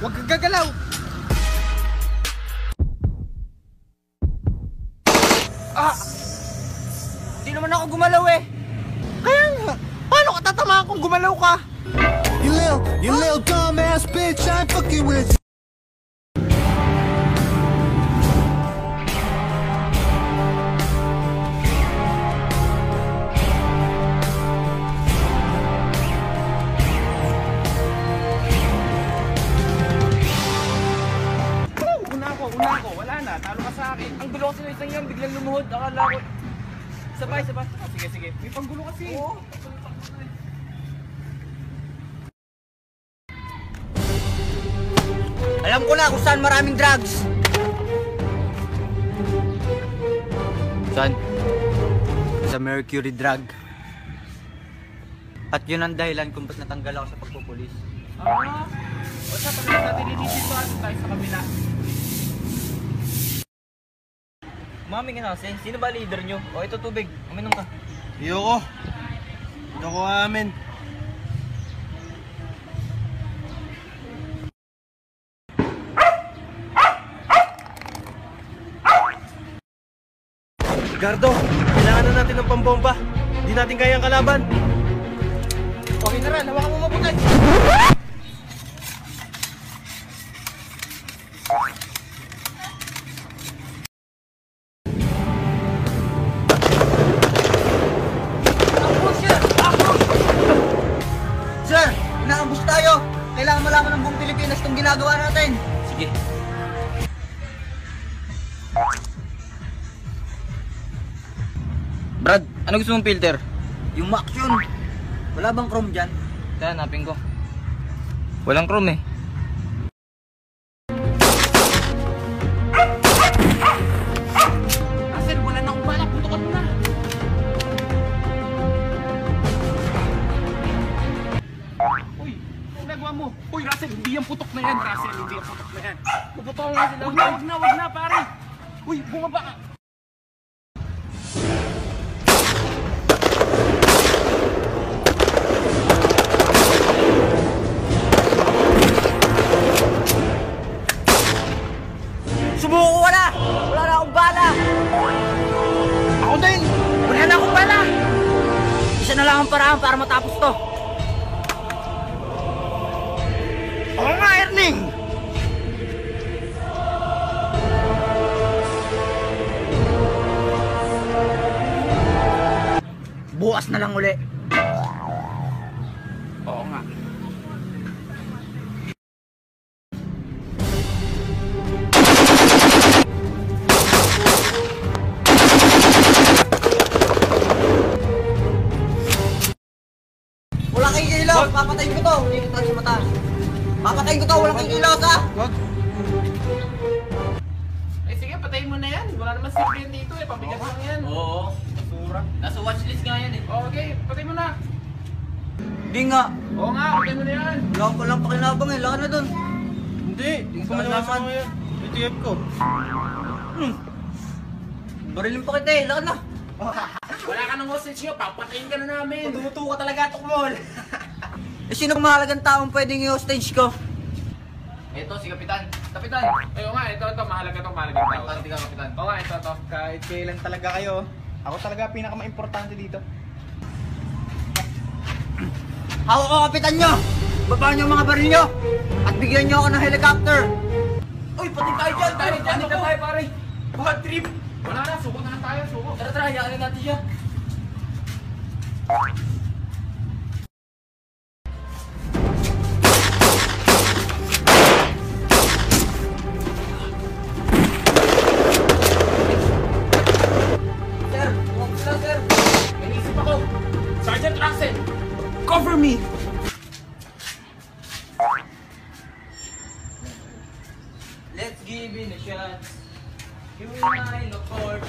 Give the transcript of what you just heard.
Huwag kang gagalaw! Ah! Di naman ako gumalaw eh! Kaya nga! Paano ka tatamaan kung gumalaw ka? You little dumbass bitch, I'm fucking with you. Una ako, wala na, talo ka sa akin. Ang gulo kasi ng isang yan, biglang lumuhod, akala ko. Sabay. Oh, sige. May panggulo kasi. Oo. Alam ko na kung saan maraming drugs. Saan? Sa Mercury drug. At yun ang dahilan kung ba't natanggal ako sa pagpupulis. O sa pagkakas natin initin pa tayo sa kabila. Mami ka na kasi, sino ba leader nyo? O ito tubig, uminom ka. Ayoko. Hindi ako amin. Gardo, kailangan na natin ng pambomba. Hindi natin kaya ang kalaban. Okay na rin, hawakan mo mabuti. Sir, inaambus tayo. Kailangan malaman ng buong Pilipinas itong ginagawa natin. Sige. Brad, ano gusto mong filter? Yung Max yun. Wala bang chrome dyan? Kaya hanapin ko. Walang chrome eh. Sir, wala na akong balak. Putukan mo na. Uy, ano nagawa mo? Uy, Russell, hindi yan putok na yan. Russell, hindi yan putok na yan. Puputok na sila. Wag na, pare. Uy, bumaba ka. Sumuko ka na! Wala na akong bala! Ako din! Wala na akong bala! Isa na lang ang paraan para matapos to. Oo nga, Erning! Bukas na lang uli. Oo nga. Wala kang ilaw! Papatayin ko to! Hindi kita sa mata. Papatayin ko to! Wala kang ilaw sa! Wag. Eh sige, patayin mo na yan. Wala naman safety dito eh. Pabigat lang yan. Oo. Basura. Nasa watchlist nga yan eh. Okay, patayin mo na. Hindi nga. Oo nga, patayin mo na yan. Wala ko lang pakinabang eh. Laka na dun. Hindi ko manawasa mo yan. ETF ko. Barilin pa kita eh. Laka na. Wala ka ng hostage nyo. Papatayin ka na namin. Tumuto ka talaga, tukmol. Eh sino mahalagang taong pwedeng i-hostage ko? Ito, si Kapitan. Kapitan! Ay, oo nga, ito, mahalaga tao. Importante ka, Kapitan. Oo nga, ito. Kahit kailan talaga kayo, ako talaga pinaka-importante dito. Hawak ko, Kapitan nyo! Babaan nyo mga baril nyo! At bigyan nyo ako ng helicopter! Uy, pati tayo dyan! Tayo, pare! Bad trip! Wala na, suko na lang tayo, suko. Tara, hayaan natin siya. Sergeant Russell, cover me! Let's give it a shot. You and I, no court.